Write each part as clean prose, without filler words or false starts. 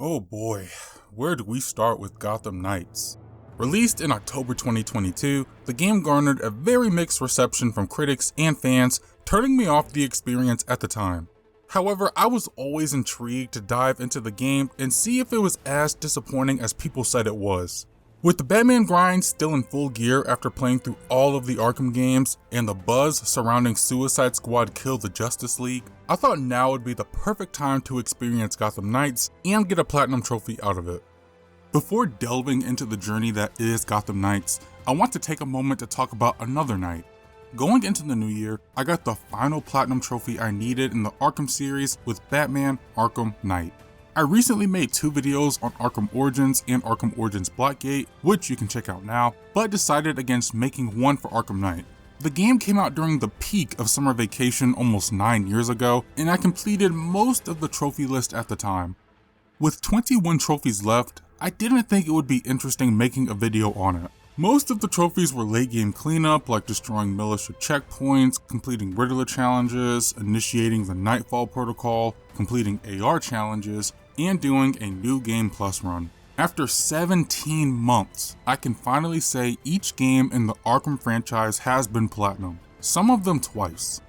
Oh boy, where do we start with Gotham Knights? Released in October 2022, the game garnered a very mixed reception from critics and fans, turning me off the experience at the time. However, I was always intrigued to dive into the game and see if it was as disappointing as people said it was. With the Batman grind still in full gear after playing through all of the Arkham games and the buzz surrounding Suicide Squad Kill the Justice League, I thought now would be the perfect time to experience Gotham Knights and get a platinum trophy out of it. Before delving into the journey that is Gotham Knights, I want to take a moment to talk about another night. Going into the new year, I got the final platinum trophy I needed in the Arkham series with Batman Arkham Knight. I recently made 2 videos on Arkham Origins and Arkham Origins Blackgate, which you can check out now, but decided against making one for Arkham Knight. The game came out during the peak of summer vacation almost 9 years ago, and I completed most of the trophy list at the time. With 21 trophies left, I didn't think it would be interesting making a video on it. Most of the trophies were late game cleanup, like destroying militia checkpoints, completing Riddler challenges, initiating the Nightfall protocol, completing AR challenges, and doing a new game plus run. After 17 months, I can finally say each game in the Arkham franchise has been platinum, some of them twice.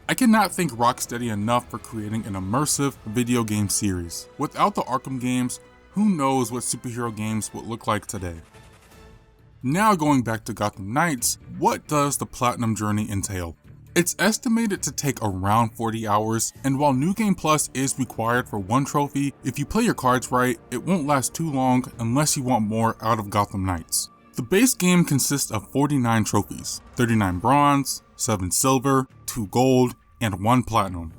I cannot thank Rocksteady enough for creating an immersive video game series. Without the Arkham games, who knows what superhero games would look like today. Now going back to Gotham Knights, what does the platinum journey entail? It's estimated to take around 40 hours, and while New Game Plus is required for one trophy, if you play your cards right, it won't last too long unless you want more out of Gotham Knights. The base game consists of 49 trophies, 39 bronze, 7 silver, 2 gold, and 1 platinum.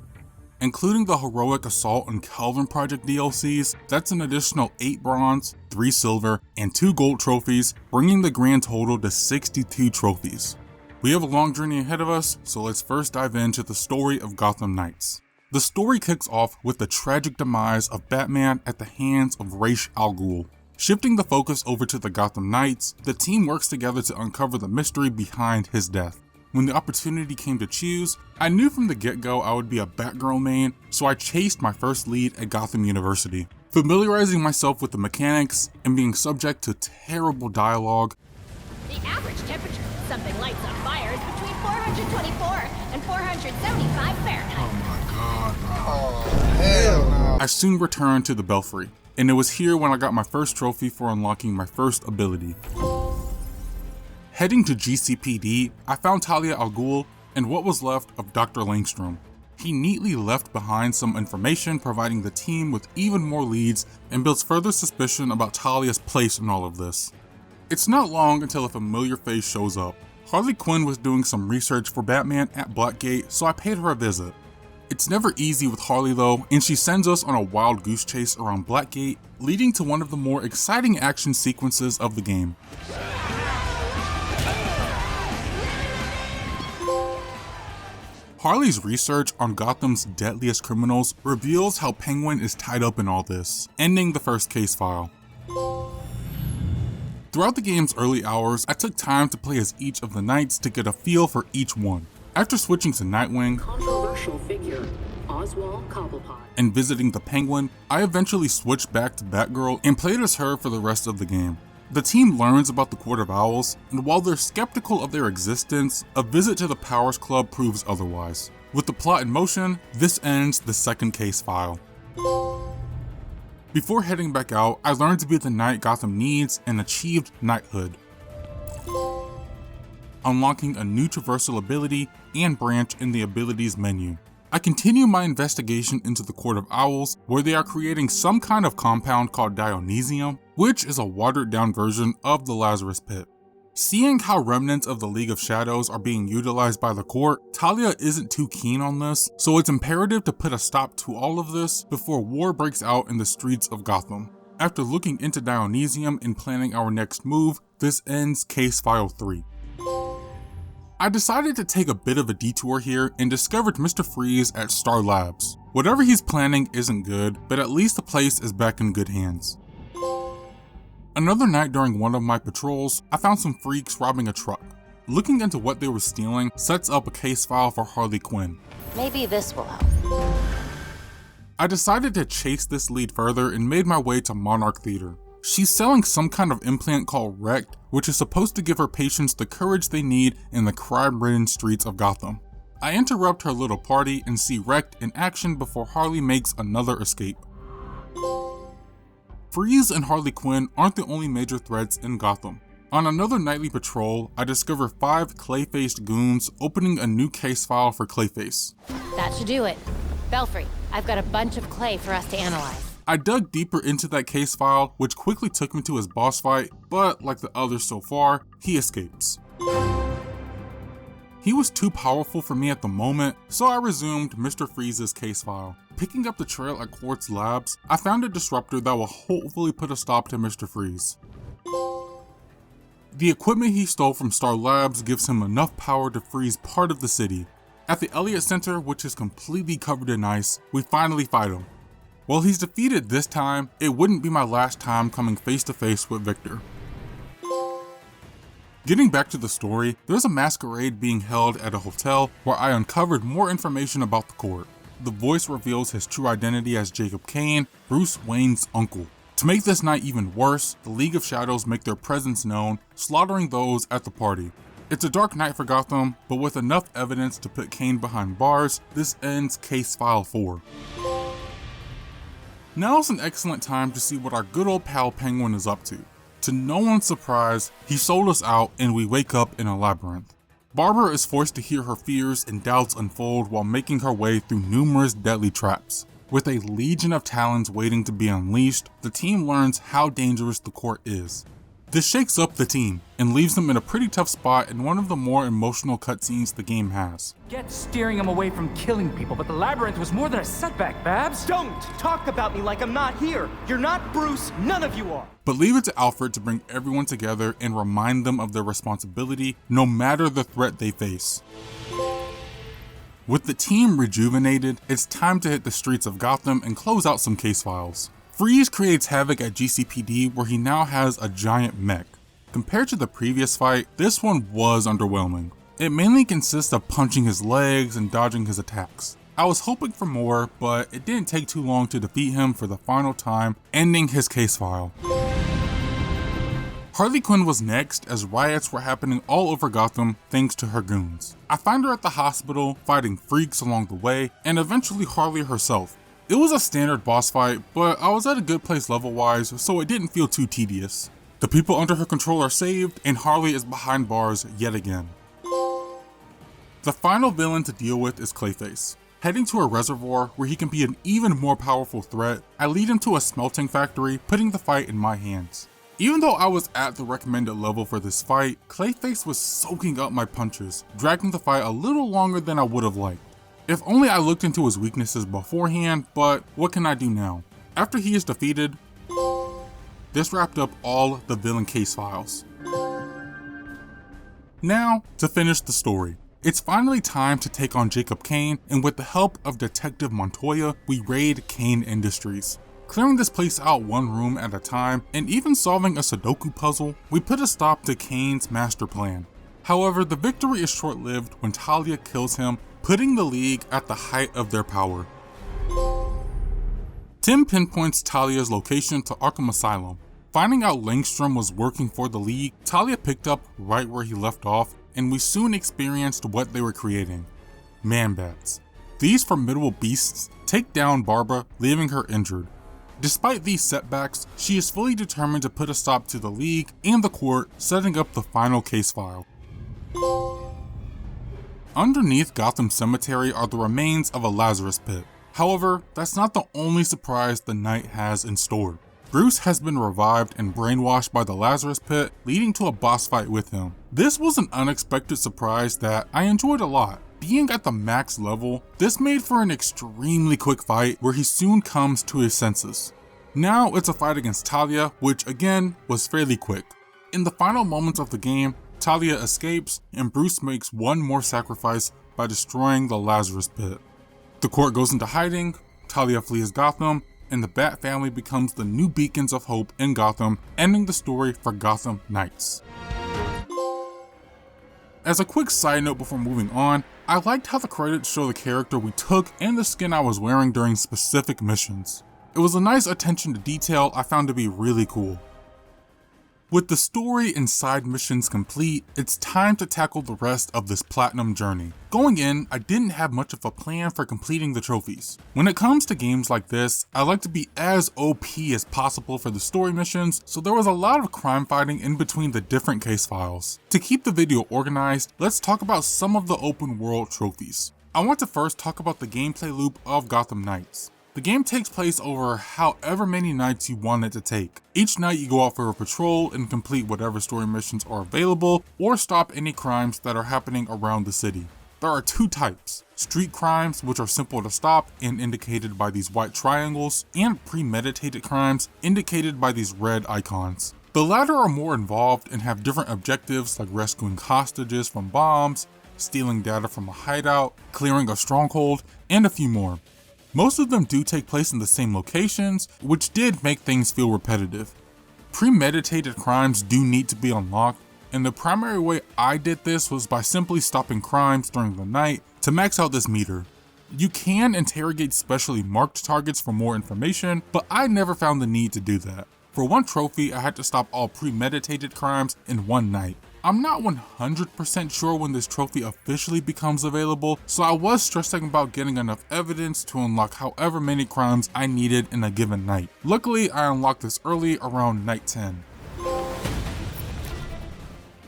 Including the Heroic Assault and Calvin Project DLCs, that's an additional 8 bronze, 3 silver, and 2 gold trophies, bringing the grand total to 62 trophies. We have a long journey ahead of us, so let's first dive into the story of Gotham Knights. The story kicks off with the tragic demise of Batman at the hands of Ra's al Ghul. Shifting the focus over to the Gotham Knights, the team works together to uncover the mystery behind his death. When the opportunity came to choose, I knew from the get-go I would be a Batgirl main, so I chased my first lead at Gotham University. Familiarizing myself with the mechanics and being subject to terrible dialogue. The average temperature of something lights on fire is between 424 and 475 Fahrenheit. Oh my god, no. Oh, hell no. I soon returned to the Belfry, and it was here when I got my first trophy for unlocking my first ability. Heading to GCPD, I found Talia al Ghul and what was left of Dr. Langstrom. He neatly left behind some information, providing the team with even more leads and builds further suspicion about Talia's place in all of this. It's not long until a familiar face shows up. Harley Quinn was doing some research for Batman at Blackgate, so I paid her a visit. It's never easy with Harley though, and she sends us on a wild goose chase around Blackgate, leading to one of the more exciting action sequences of the game. Harley's research on Gotham's deadliest criminals reveals how Penguin is tied up in all this, ending the first case file. Throughout the game's early hours, I took time to play as each of the Knights to get a feel for each one. After switching to Nightwing controversial figure, Oswald Cobblepot, and visiting the Penguin, I eventually switched back to Batgirl and played as her for the rest of the game. The team learns about the Court of Owls, and while they're skeptical of their existence, a visit to the Powers Club proves otherwise. With the plot in motion, this ends the second case file. Before heading back out, I learned to be the knight Gotham needs and achieved knighthood, unlocking a new traversal ability and branch in the abilities menu. I continue my investigation into the Court of Owls, where they are creating some kind of compound called Dionysium, which is a watered down version of the Lazarus Pit. Seeing how remnants of the League of Shadows are being utilized by the court, Talia isn't too keen on this, so it's imperative to put a stop to all of this before war breaks out in the streets of Gotham. After looking into Dionysium and planning our next move, this ends Case File 3. I decided to take a bit of a detour here and discovered Mr. Freeze at Star Labs. Whatever he's planning isn't good, but at least the place is back in good hands. Another night during one of my patrols, I found some freaks robbing a truck. Looking into what they were stealing sets up a case file for Harley Quinn. Maybe this will help. I decided to chase this lead further and made my way to Monarch Theater. She's selling some kind of implant called Wrecked, which is supposed to give her patients the courage they need in the crime-ridden streets of Gotham. I interrupt her little party and see Wrecked in action before Harley makes another escape. Freeze and Harley Quinn aren't the only major threats in Gotham. On another nightly patrol, I discover 5 clay-faced goons opening a new case file for Clayface. That should do it. Belfry, I've got a bunch of clay for us to analyze. I dug deeper into that case file, which quickly took me to his boss fight, but like the others so far, he escapes. He was too powerful for me at the moment, so I resumed Mr. Freeze's case file. Picking up the trail at Quartz Labs, I found a disruptor that will hopefully put a stop to Mr. Freeze. The equipment he stole from Star Labs gives him enough power to freeze part of the city. At the Elliott Center, which is completely covered in ice, we finally fight him. While he's defeated this time, it wouldn't be my last time coming face to face with Victor. Getting back to the story, there's a masquerade being held at a hotel where I uncovered more information about the court. The voice reveals his true identity as Jacob Kane, Bruce Wayne's uncle. To make this night even worse, the League of Shadows make their presence known, slaughtering those at the party. It's a dark night for Gotham, but with enough evidence to put Kane behind bars, this ends Case File 4. Now's an excellent time to see what our good old pal Penguin is up to. To no one's surprise, he sold us out and we wake up in a labyrinth. Barbara is forced to hear her fears and doubts unfold while making her way through numerous deadly traps. With a legion of talons waiting to be unleashed, the team learns how dangerous the court is. This shakes up the team and leaves them in a pretty tough spot in one of the more emotional cutscenes the game has. Get steering him away from killing people, but the labyrinth was more than a setback, Babs. Don't talk about me like I'm not here. You're not Bruce, none of you are. But leave it to Alfred to bring everyone together and remind them of their responsibility no matter the threat they face. With the team rejuvenated, it's time to hit the streets of Gotham and close out some case files. Freeze creates havoc at GCPD where he now has a giant mech. Compared to the previous fight, this one was underwhelming. It mainly consists of punching his legs and dodging his attacks. I was hoping for more, but it didn't take too long to defeat him for the final time, ending his case file. Harley Quinn was next as riots were happening all over Gotham thanks to her goons. I find her at the hospital, fighting freaks along the way, and eventually Harley herself. It was a standard boss fight, but I was at a good place level wise, so it didn't feel too tedious. The people under her control are saved, and Harley is behind bars yet again. The final villain to deal with is Clayface. Heading to a reservoir where he can be an even more powerful threat, I lead him to a smelting factory, putting the fight in my hands. Even though I was at the recommended level for this fight, Clayface was soaking up my punches, dragging the fight a little longer than I would have liked. If only I looked into his weaknesses beforehand, but what can I do now? After he is defeated, this wrapped up all the villain case files. Now, to finish the story. It's finally time to take on Jacob Kane, and with the help of Detective Montoya, we raid Kane Industries. Clearing this place out one room at a time, and even solving a Sudoku puzzle, we put a stop to Kane's master plan. However, the victory is short-lived when Talia kills him, putting the League at the height of their power. Tim pinpoints Talia's location to Arkham Asylum. Finding out Langstrom was working for the League, Talia picked up right where he left off, and we soon experienced what they were creating. Man-Bats. These formidable beasts take down Barbara, leaving her injured. Despite these setbacks, she is fully determined to put a stop to the League and the court, setting up the final case file. Underneath Gotham Cemetery are the remains of a Lazarus pit. However, that's not the only surprise the night has in store. Bruce has been revived and brainwashed by the Lazarus pit, leading to a boss fight with him. This was an unexpected surprise that I enjoyed a lot. Being at the max level, this made for an extremely quick fight where he soon comes to his senses. Now it's a fight against Talia, which again was fairly quick. In the final moments of the game, Talia escapes and Bruce makes one more sacrifice by destroying the Lazarus pit. The court goes into hiding, Talia flees Gotham, and the Bat family becomes the new beacons of hope in Gotham, ending the story for Gotham Knights. As a quick side note before moving on, I liked how the credits show the character we took and the skin I was wearing during specific missions. It was a nice attention to detail I found to be really cool. With the story and side missions complete, it's time to tackle the rest of this platinum journey. Going in, I didn't have much of a plan for completing the trophies. When it comes to games like this, I like to be as OP as possible for the story missions, so there was a lot of crime fighting in between the different case files. To keep the video organized, let's talk about some of the open world trophies. I want to first talk about the gameplay loop of Gotham Knights. The game takes place over however many nights you want it to take. Each night you go out for a patrol and complete whatever story missions are available, or stop any crimes that are happening around the city. There are two types: street crimes, which are simple to stop and indicated by these white triangles, and premeditated crimes, indicated by these red icons. The latter are more involved and have different objectives like rescuing hostages from bombs, stealing data from a hideout, clearing a stronghold, and a few more. Most of them do take place in the same locations, which did make things feel repetitive. Premeditated crimes do need to be unlocked, and the primary way I did this was by simply stopping crimes during the night to max out this meter. You can interrogate specially marked targets for more information, but I never found the need to do that. For one trophy, I had to stop all premeditated crimes in one night. I'm not 100% sure when this trophy officially becomes available, so I was stressing about getting enough evidence to unlock however many crimes I needed in a given night. Luckily, I unlocked this early around night 10.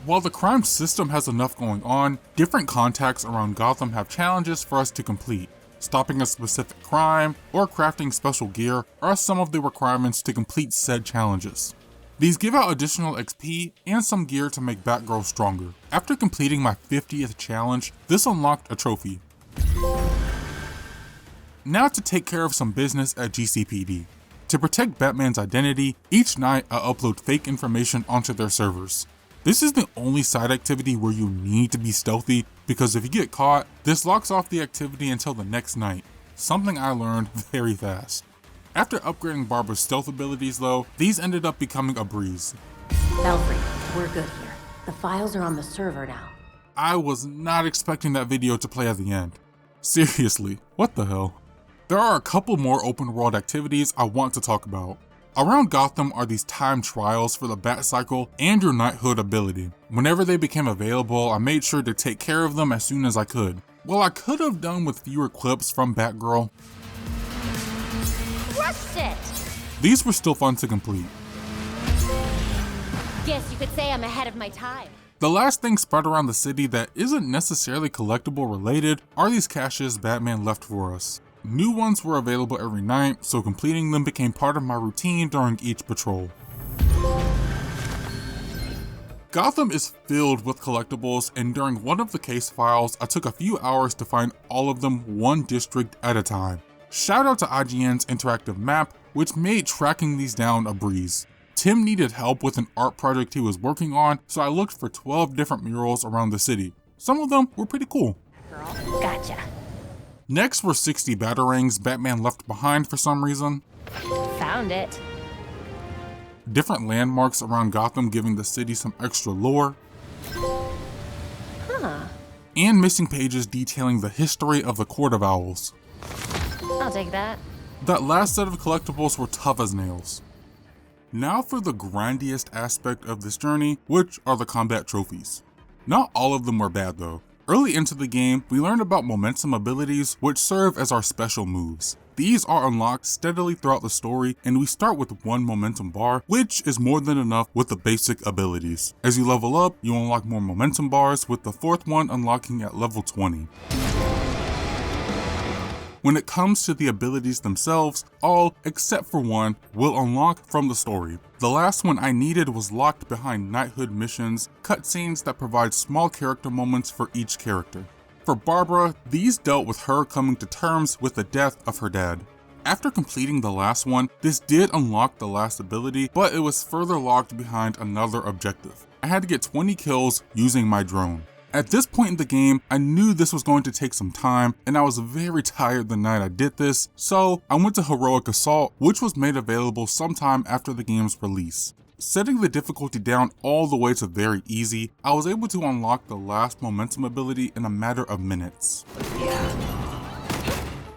While the crime system has enough going on, different contacts around Gotham have challenges for us to complete. Stopping a specific crime or crafting special gear are some of the requirements to complete said challenges. These give out additional XP and some gear to make Batgirl stronger. After completing my 50th challenge, this unlocked a trophy. Now to take care of some business at GCPD. To protect Batman's identity, each night I upload fake information onto their servers. This is the only side activity where you need to be stealthy, because if you get caught, this locks off the activity until the next night, something I learned very fast. After upgrading Barbara's stealth abilities though, these ended up becoming a breeze. Belfry, we're good here. The files are on the server now. I was not expecting that video to play at the end. Seriously, what the hell? There are a couple more open world activities I want to talk about. Around Gotham are these time trials for the Bat Cycle and your Knighthood ability. Whenever they became available, I made sure to take care of them as soon as I could. Well, I could have done with fewer clips from Batgirl. Crushed it! These were still fun to complete. Guess you could say I'm ahead of my time. The last thing spread around the city that isn't necessarily collectible related are these caches Batman left for us. New ones were available every night, so completing them became part of my routine during each patrol. Gotham is filled with collectibles, and during one of the case files, I took a few hours to find all of them one district at a time. Shout out to IGN's interactive map, which made tracking these down a breeze. Tim needed help with an art project he was working on, so I looked for 12 different murals around the city. Some of them were pretty cool. Girl, gotcha. Next were 60 batarangs Batman left behind for some reason. Found it. Different landmarks around Gotham giving the city some extra lore. Huh. And missing pages detailing the history of the Court of Owls. I'll take that. That last set of collectibles were tough as nails. Now for the grindiest aspect of this journey, which are the combat trophies. Not all of them were bad though. Early into the game, we learned about momentum abilities, which serve as our special moves. These are unlocked steadily throughout the story, and we start with one momentum bar, which is more than enough with the basic abilities. As you level up, you unlock more momentum bars, with the fourth one unlocking at level 20. When it comes to the abilities themselves, all except for one will unlock from the story. The last one I needed was locked behind Knighthood missions, cutscenes that provide small character moments for each character. For Barbara, these dealt with her coming to terms with the death of her dad. After completing the last one, this did unlock the last ability, but it was further locked behind another objective. I had to get 20 kills using my drone. At this point in the game, I knew this was going to take some time, and I was very tired the night I did this, so I went to Heroic Assault, which was made available sometime after the game's release. Setting the difficulty down all the way to very easy, I was able to unlock the last momentum ability in a matter of minutes.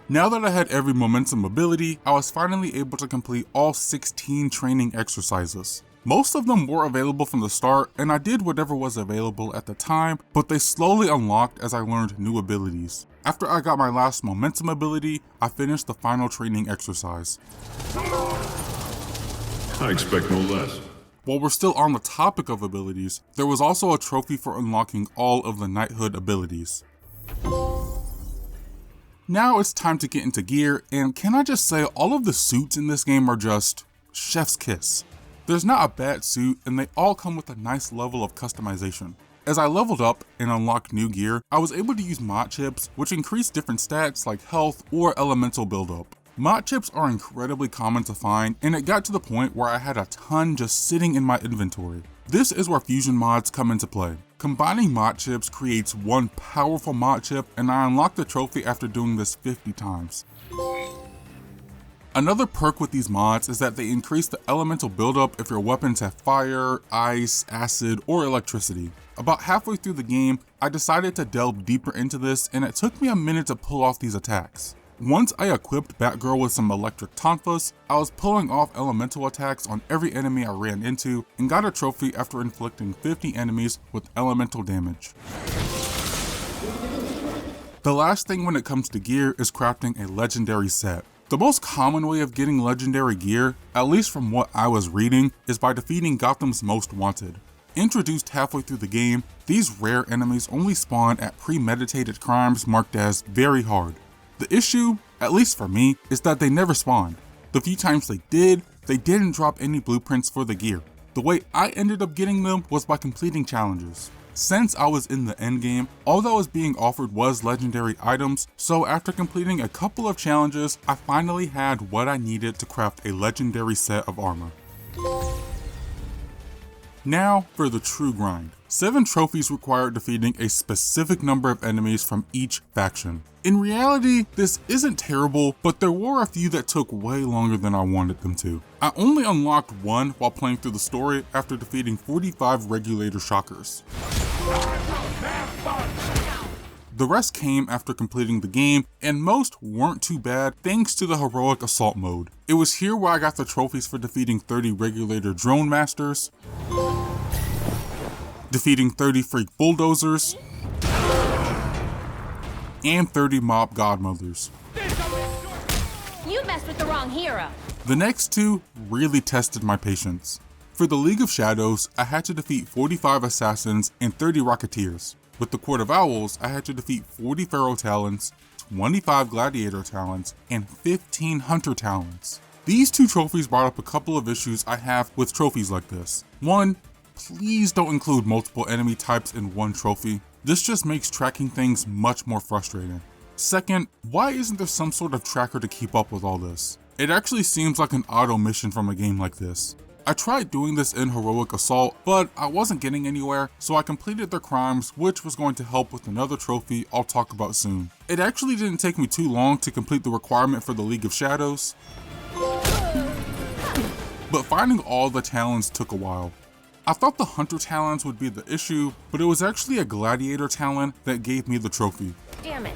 Now that I had every momentum ability, I was finally able to complete all 16 training exercises. Most of them were available from the start, and I did whatever was available at the time, but they slowly unlocked as I learned new abilities. After I got my last momentum ability, I finished the final training exercise. I expect no less. While we're still on the topic of abilities, there was also a trophy for unlocking all of the knighthood abilities. Now it's time to get into gear, and can I just say all of the suits in this game are just chef's kiss. There's not a bad suit, and they all come with a nice level of customization. As I leveled up and unlocked new gear, I was able to use mod chips, which increase different stats like health or elemental buildup. Mod chips are incredibly common to find, and it got to the point where I had a ton just sitting in my inventory. This is where fusion mods come into play. Combining mod chips creates one powerful mod chip, and I unlocked the trophy after doing this 50 times. Another perk with these mods is that they increase the elemental buildup if your weapons have fire, ice, acid, or electricity. About halfway through the game, I decided to delve deeper into this, and it took me a minute to pull off these attacks. Once I equipped Batgirl with some electric tonfas, I was pulling off elemental attacks on every enemy I ran into, and got a trophy after inflicting 50 enemies with elemental damage. The last thing when it comes to gear is crafting a legendary set. The most common way of getting legendary gear, at least from what I was reading, is by defeating Gotham's Most Wanted. Introduced halfway through the game, these rare enemies only spawn at premeditated crimes marked as very hard. The issue, at least for me, is that they never spawned. The few times they didn't drop any blueprints for the gear. The way I ended up getting them was by completing challenges. Since I was in the endgame, all that was being offered was legendary items, so after completing a couple of challenges, I finally had what I needed to craft a legendary set of armor. Now for the true grind. 7 trophies required defeating a specific number of enemies from each faction. In reality, this isn't terrible, but there were a few that took way longer than I wanted them to. I only unlocked one while playing through the story after defeating 45 regulator shockers. The rest came after completing the game, and most weren't too bad thanks to the heroic assault mode. It was here where I got the trophies for defeating 30 regulator drone masters, defeating 30 freak bulldozers, and 30 mob godmothers. You messed with the wrong hero. The next 2 really tested my patience. For the League of Shadows, I had to defeat 45 assassins and 30 rocketeers. With the Court of Owls, I had to defeat 40 Pharaoh Talons, 25 Gladiator Talons, and 15 Hunter Talons. These 2 trophies brought up a couple of issues I have with trophies like this. 1, please don't include multiple enemy types in one trophy. This just makes tracking things much more frustrating. Second, why isn't there some sort of tracker to keep up with all this? It actually seems like an auto mission from a game like this. I tried doing this in Heroic Assault, but I wasn't getting anywhere, so I completed their crimes, which was going to help with another trophy I'll talk about soon. It actually didn't take me too long to complete the requirement for the League of Shadows, but finding all the talons took a while. I thought the Hunter Talons would be the issue, but it was actually a Gladiator Talon that gave me the trophy. Damn it.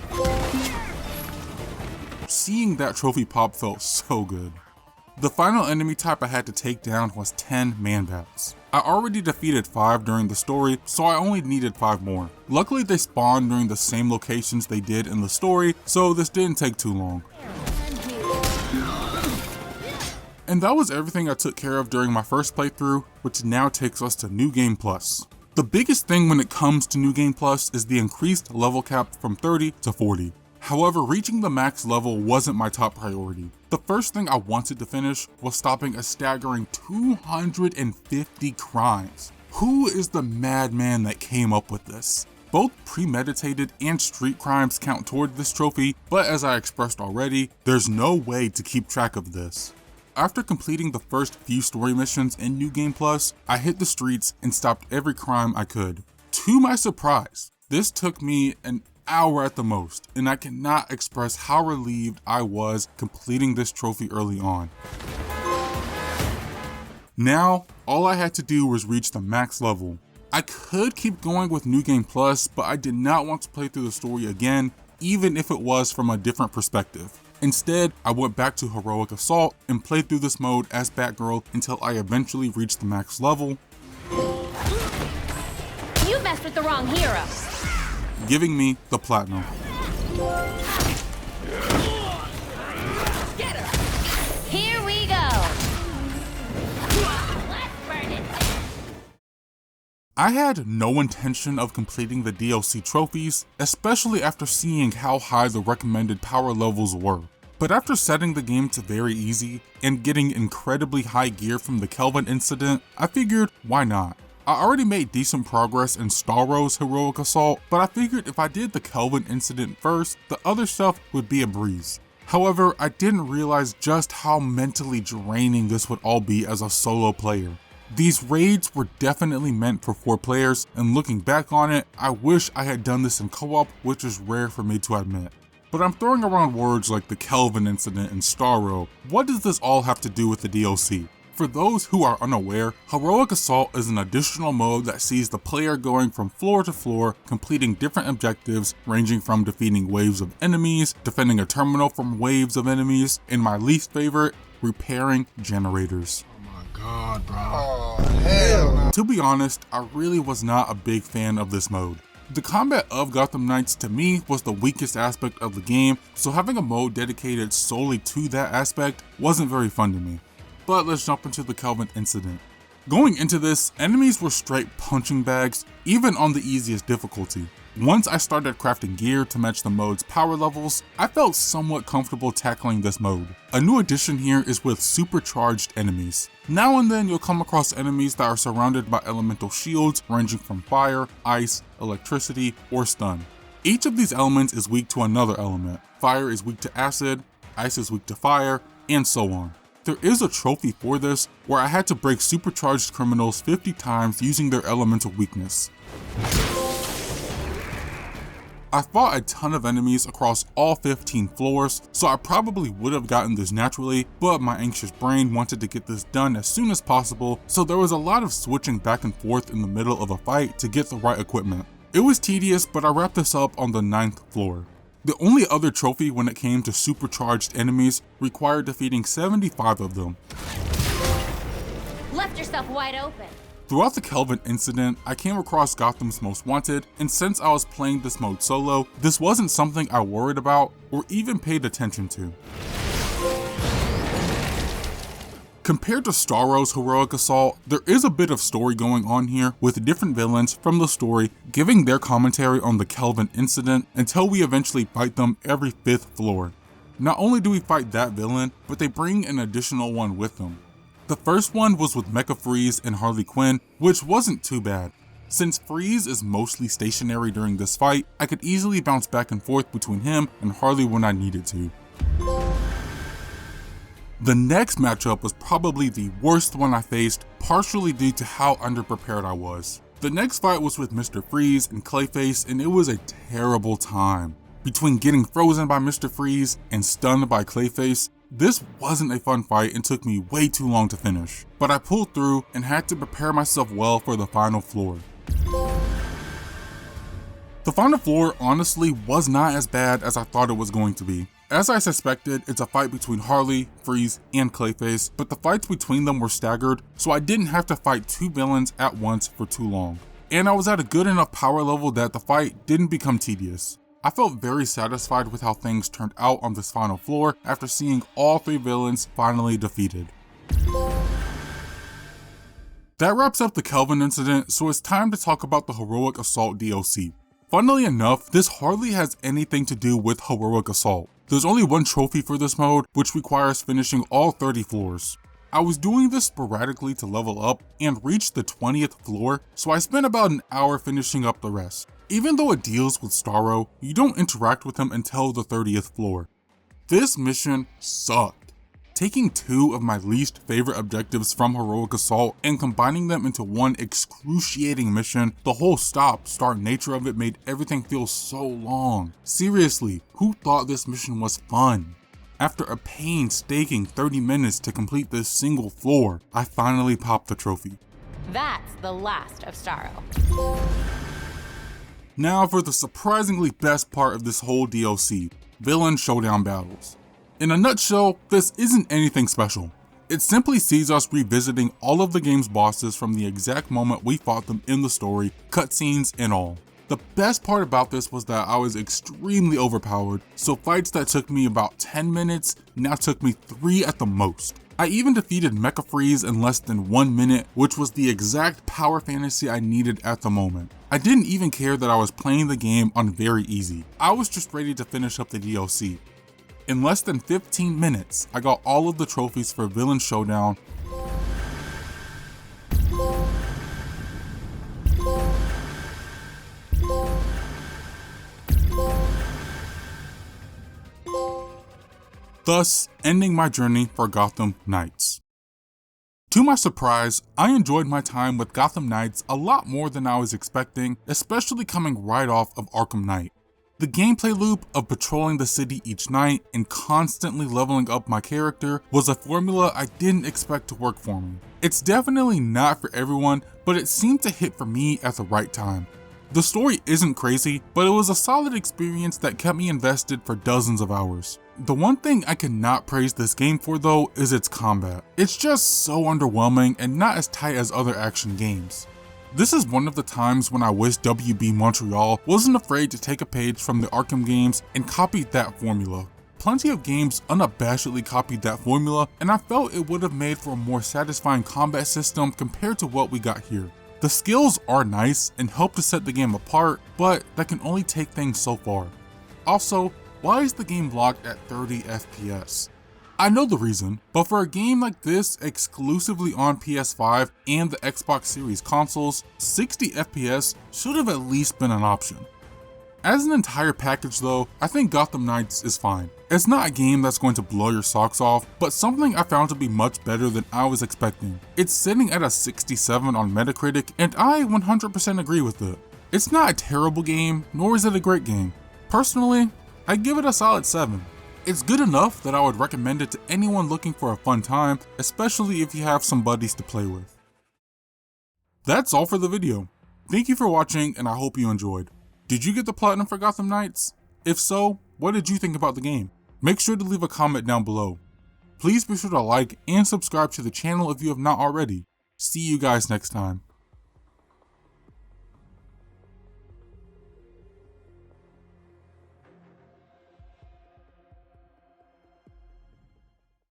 Seeing that trophy pop felt so good. The final enemy type I had to take down was 10 man-bats. I already defeated 5 during the story, so I only needed 5 more. Luckily they spawned during the same locations they did in the story, so this didn't take too long. And that was everything I took care of during my first playthrough, which now takes us to New Game Plus. The biggest thing when it comes to New Game Plus is the increased level cap from 30 to 40. However, reaching the max level wasn't my top priority. The first thing I wanted to finish was stopping a staggering 250 crimes. Who is the madman that came up with this? Both premeditated and street crimes count toward this trophy, but as I expressed already, there's no way to keep track of this. After completing the first few story missions in New Game Plus, I hit the streets and stopped every crime I could. To my surprise, this took me an hour at the most, and I cannot express how relieved I was completing this trophy early on. Now, all I had to do was reach the max level. I could keep going with New Game Plus, but I did not want to play through the story again, even if it was from a different perspective. Instead, I went back to Heroic Assault and played through this mode as Batgirl until I eventually reached the max level. You messed with the wrong hero. Giving me the Platinum. Get her! Here we go! Let's burn it! I had no intention of completing the DLC trophies, especially after seeing how high the recommended power levels were. But after setting the game to very easy and getting incredibly high gear from the Kelvin incident, I figured, why not? I already made decent progress in Starro's Heroic Assault, but I figured if I did the Kelvin incident first, the other stuff would be a breeze. However, I didn't realize just how mentally draining this would all be as a solo player. These raids were definitely meant for 4 players, and looking back on it, I wish I had done this in co-op, which is rare for me to admit. But I'm throwing around words like the Kelvin incident and Starro. What does this all have to do with the DLC? For those who are unaware, Heroic Assault is an additional mode that sees the player going from floor to floor, completing different objectives ranging from defeating waves of enemies, defending a terminal from waves of enemies, and my least favorite, repairing generators. Oh my god, bro. Oh, hell no. To be honest, I really was not a big fan of this mode. The combat of Gotham Knights to me was the weakest aspect of the game, so having a mode dedicated solely to that aspect wasn't very fun to me. But let's jump into the Kelvin incident. Going into this, enemies were straight punching bags, even on the easiest difficulty. Once I started crafting gear to match the mode's power levels, I felt somewhat comfortable tackling this mode. A new addition here is with supercharged enemies. Now and then you'll come across enemies that are surrounded by elemental shields ranging from fire, ice, electricity, or stun. Each of these elements is weak to another element. Fire is weak to acid, ice is weak to fire, and so on. There is a trophy for this, where I had to break supercharged criminals 50 times using their elemental weakness. I fought a ton of enemies across all 15 floors, so I probably would have gotten this naturally, but my anxious brain wanted to get this done as soon as possible, so there was a lot of switching back and forth in the middle of a fight to get the right equipment. It was tedious, but I wrapped this up on the 9th floor. The only other trophy when it came to supercharged enemies required defeating 75 of them. Left yourself wide open. Throughout the Kelvin incident, I came across Gotham's Most Wanted, and since I was playing this mode solo, this wasn't something I worried about or even paid attention to. Compared to Starro's Heroic Assault, there is a bit of story going on here with different villains from the story giving their commentary on the Kelvin incident until we eventually fight them every 5th floor. Not only do we fight that villain, but they bring an additional one with them. The first one was with Mecha Freeze and Harley Quinn, which wasn't too bad. Since Freeze is mostly stationary during this fight, I could easily bounce back and forth between him and Harley when I needed to. The next matchup was probably the worst one I faced, partially due to how underprepared I was. The next fight was with Mr. Freeze and Clayface, and it was a terrible time. Between getting frozen by Mr. Freeze and stunned by Clayface, this wasn't a fun fight and took me way too long to finish. But I pulled through and had to prepare myself well for the final floor. The final floor honestly was not as bad as I thought it was going to be. As I suspected, it's a fight between Harley, Freeze, and Clayface, but the fights between them were staggered, so I didn't have to fight 2 villains at once for too long. And I was at a good enough power level that the fight didn't become tedious. I felt very satisfied with how things turned out on this final floor after seeing all 3 villains finally defeated. That wraps up the Kelvin incident, so it's time to talk about the Heroic Assault DLC. Funnily enough, this hardly has anything to do with Heroic Assault. There's only one trophy for this mode, which requires finishing all 30 floors. I was doing this sporadically to level up and reach the 20th floor, so I spent about an hour finishing up the rest. Even though it deals with Starro, you don't interact with him until the 30th floor. This mission sucked. Taking 2 of my least favorite objectives from Heroic Assault and combining them into one excruciating mission, the whole stop-start nature of it made everything feel so long. Seriously, who thought this mission was fun? After a painstaking 30 minutes to complete this single floor, I finally popped the trophy. That's the last of Starro. Now for the surprisingly best part of this whole DLC, villain showdown battles. In a nutshell, this isn't anything special. It simply sees us revisiting all of the game's bosses from the exact moment we fought them in the story, cutscenes and all. The best part about this was that I was extremely overpowered, so fights that took me about 10 minutes now took me 3 at the most. I even defeated Mecha Freeze in less than 1 minute, which was the exact power fantasy I needed at the moment. I didn't even care that I was playing the game on very easy. I was just ready to finish up the DLC. In less than 15 minutes, I got all of the trophies for Villain Showdown, thus ending my journey for Gotham Knights. To my surprise, I enjoyed my time with Gotham Knights a lot more than I was expecting, especially coming right off of Arkham Knight. The gameplay loop of patrolling the city each night and constantly leveling up my character was a formula I didn't expect to work for me. It's definitely not for everyone, but it seemed to hit for me at the right time. The story isn't crazy, but it was a solid experience that kept me invested for dozens of hours. The one thing I cannot praise this game for though is its combat. It's just so underwhelming and not as tight as other action games. This is one of the times when I wish WB Montréal wasn't afraid to take a page from the Arkham games and copied that formula. Plenty of games unabashedly copied that formula, and I felt it would have made for a more satisfying combat system compared to what we got here. The skills are nice and help to set the game apart, but that can only take things so far. Also, why is the game locked at 30 FPS? I know the reason, but for a game like this exclusively on PS5 and the Xbox Series consoles, 60 FPS should have at least been an option. As an entire package though, I think Gotham Knights is fine. It's not a game that's going to blow your socks off, but something I found to be much better than I was expecting. It's sitting at a 67 on Metacritic, and I 100% agree with it. It's not a terrible game, nor is it a great game. Personally, I give it a solid 7. It's good enough that I would recommend it to anyone looking for a fun time, especially if you have some buddies to play with. That's all for the video. Thank you for watching, and I hope you enjoyed. Did you get the platinum for Gotham Knights? If so, what did you think about the game? Make sure to leave a comment down below. Please be sure to like and subscribe to the channel if you have not already. See you guys next time.